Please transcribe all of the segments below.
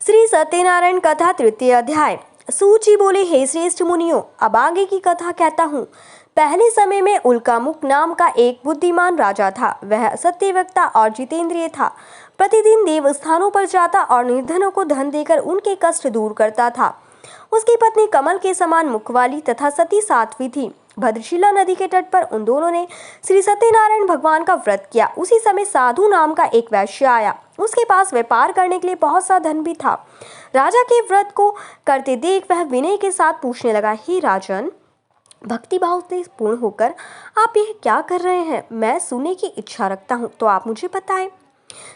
श्री सत्यनारायण कथा तृतीय अध्याय। सूत जी बोले, हे श्रेष्ठ मुनियों, अब आगे की कथा कहता हूँ। पहले समय में उल्कामुख नाम का एक बुद्धिमान राजा था। वह सत्यवक्ता और जितेंद्रिय था। प्रतिदिन देवस्थानों पर जाता और निर्धनों को धन देकर उनके कष्ट दूर करता था। उसकी पत्नी कमल के समान मुख वाली तथा सती साध्वी थी। भद्रशिला नदी के तट पर उन दोनों ने श्री सत्यनारायण भगवान का व्रत किया। उसी समय साधु नाम का एक वैश्य आया। उसके पास व्यापार करने के लिए बहुत सा धन भी था। राजा के व्रत को करते देख वह विनय के साथ पूछने लगा, हे राजन, भक्ति भाव से पूर्ण होकर आप यह क्या कर रहे हैं? मैं सुनने की इच्छा रखता हूँ, तो आप मुझे बताएं।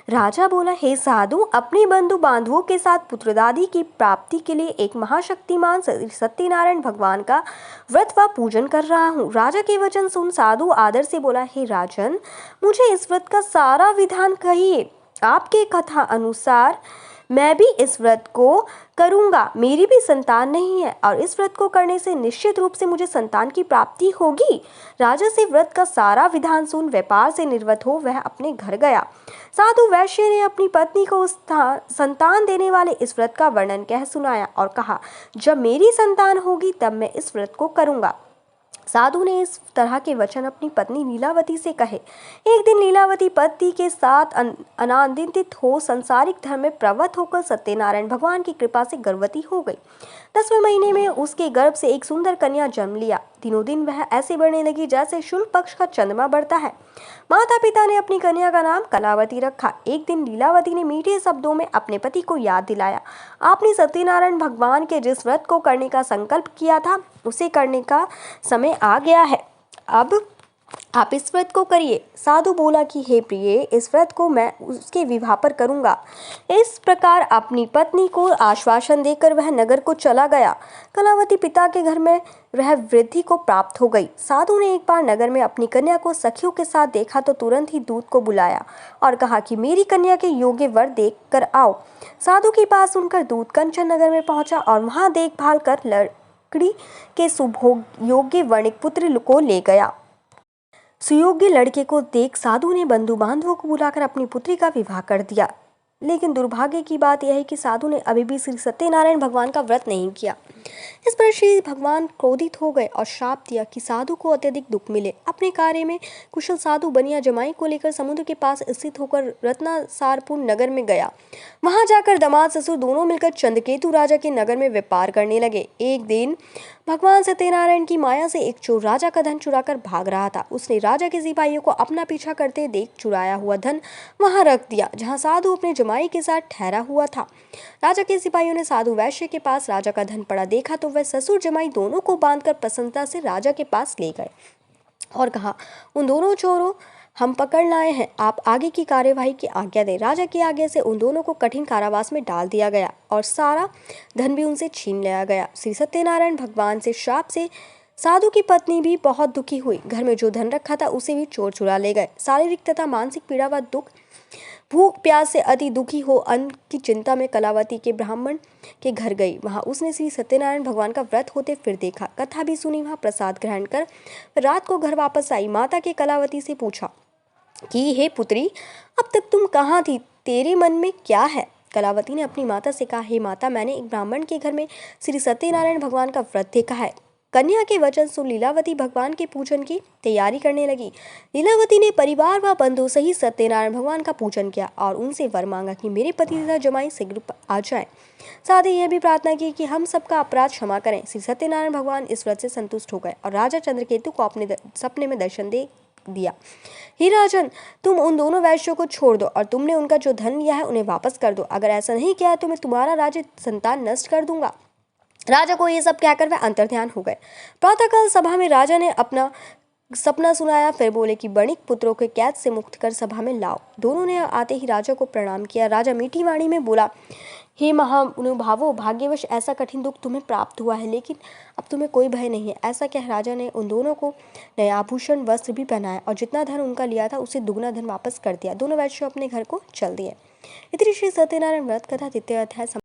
राजा बोला, हे साधु, अपने बंधु बांधवों के साथ पुत्रदादी की प्राप्ति के लिए एक महाशक्तिमान सत्यनारायण भगवान का व्रत व पूजन कर रहा हूँ। राजा के वचन सुन साधु आदर से बोला, हे राजन, मुझे इस व्रत का सारा विधान कहिए। आपके कथा अनुसार मैं भी इस व्रत को करूंगा। मेरी भी संतान नहीं है और इस व्रत को करने से निश्चित रूप से मुझे संतान की प्राप्ति होगी। राजा से व्रत का सारा विधान सुन व्यापार से निर्वत हो वह अपने घर गया। साधु वैश्य ने अपनी पत्नी को संतान देने वाले इस व्रत का वर्णन कह सुनाया और कहा, जब मेरी संतान होगी तब मैं इस व्रत को करूंगा। साधु ने इस तरह के वचन अपनी पत्नी लीलावती से कहे। एक दिन लीलावती पति के साथ आनंदित हो संसारिक धर्म में प्रवृत्त होकर सत्यनारायण भगवान की कृपा से गर्भवती हो गई। 10वें महीने में उसके गर्भ से एक सुंदर कन्या जन्म लिया। दिनों दिन वह ऐसे बढ़ने लगी जैसे शुक्ल पक्ष का चंद्रमा बढ़ता है। माता पिता ने अपनी कन्या का नाम कलावती रखा। एक दिन लीलावती ने मीठे शब्दों में अपने पति को याद दिलाया, आपने सत्यनारायण भगवान के जिस व्रत को करने का संकल्प किया था उसे करने का समय आ गया है। अब आप इस व्रत को करिए। साधु बोला कि हे प्रिय, इस व्रत को मैं उसके विवाह पर करूंगा। इस प्रकार अपनी पत्नी को आश्वासन देकर वह नगर को चला गया। कलावती पिता के घर में वह वृद्धि को प्राप्त हो गई। साधु ने एक बार नगर में अपनी कन्या को सखियों के साथ देखा तो तुरंत ही दूत को बुलाया और कहा कि मेरी कन्या के योग्य वर देख कर आओ। साधु के पास सुनकर दूत कंचन नगर में पहुंचा और वहां देखभाल कर लड़की के सुभोग योग्य वर्णिक पुत्र को ले गया। सुयोग्य लड़के को देख साधु ने बंधु बांधवों को बुलाकर अपनी पुत्री का विवाह कर दिया। लेकिन दुर्भाग्य की बात यह है कि साधु ने अभी भी श्री सत्यनारायण भगवान का व्रत नहीं किया। इस पर श्री भगवान क्रोधित हो गए और श्राप दिया कि साधु को अत्यधिक दुख मिले। अपने कार्य में कुशल साधु बनिया जमाई को लेकर समुद्र के पास स्थित होकर रत्नासारपुर नगर में गया। वहां जाकर दामाद ससुर दोनों मिलकर चंद्रकेतु राजा के नगर में व्यापार करने लगे। एक दिन भगवान सत्यनारायण की माया से एक चोर राजा का धन चुराकर भाग रहा था। उसने राजा के सिपाहियों को अपना पीछा करते देख चुराया हुआ धन वहां रख दिया जहां साधु अपने जमाई के साथ ठहरा हुआ था। राजा के सिपाहियों ने साधु वैश्य के पास राजा का धन पड़ा देखा तो वह ससुर जमाई दोनों को बांधकर प्रसन्नता से राजा के पास ले गए और कहा, उन दोनों चोरों हम पकड़ लाए हैं, आप आगे की कार्यवाही की आज्ञा दें। राजा की आज्ञा से उन दोनों को कठिन कारावास में डाल दिया गया और सारा धन भी उनसे छीन लिया गया। श्री सत्यनारायण भगवान से श्राप से साधु की पत्नी भी बहुत दुखी हुई। घर में जो धन रखा था उसे भी चोर चुरा ले गए। शारीरिक तथा मानसिक पीड़ा व दुख, भूख प्यास से अति दुखी हो अन्न की चिंता में कलावती के ब्राह्मण के घर गई। वहां उसने श्री सत्यनारायण भगवान का व्रत होते फिर देखा, कथा भी सुनी। वहां प्रसाद ग्रहण कर रात को घर वापस आई। माता के कलावती से पूछा कि हे पुत्री, अब तक तुम कहाँ थी? तेरे मन में क्या है? कलावती ने अपनी माता से कहा, हे माता, मैंने एक ब्राह्मण के घर में श्री सत्यनारायण भगवान का व्रत देखा है। कन्या के वचन सुन लीलावती भगवान के पूजन की तैयारी करने लगी। लीलावती ने परिवार व बंधु सहित सत्यनारायण भगवान का पूजन किया और उनसे वर मांगा कि मेरे पति तथा जमाई शीघ्र आ जाए। साथ ही यह भी प्रार्थना की कि हम सबका अपराध क्षमा करें। श्री सत्यनारायण भगवान इस व्रत से संतुष्ट हो गए और राजा चंद्रकेतु को अपने सपने में दर्शन दे दिया। हे राजन, तुम उन दोनों वैश्यों को छोड़ दो और तुमने उनका जो धन लिया है उन्हें वापस कर दो। अगर ऐसा नहीं किया तो मैं तुम्हारा राज्य संतान नष्ट कर दूंगा। राजा को ये सब कहकर वह अंतर्ध्यान हो गए। प्रातःकाल सभा में राजा ने अपना सपना सुनाया। फिर बोले कि बणिक पुत्रों के कैद से मुक्त कर सभा में लाओ। दोनों ने आते ही राजा को प्रणाम किया। राजा मीठी वाणी में बोला, हे महानुभावों, भाग्यवश ऐसा कठिन दुख तुम्हें प्राप्त हुआ है, लेकिन अब तुम्हें कोई भय नहीं है। ऐसा कह राजा ने उन दोनों को नए आभूषण वस्त्र भी पहनाया और जितना धन उनका लिया था उसे दुगना धन वापस कर दिया। दोनों वैश्य अपने घर को चल दिए। इतनी श्री सत्यनारायण व्रत कथा तृतीय अध्याय।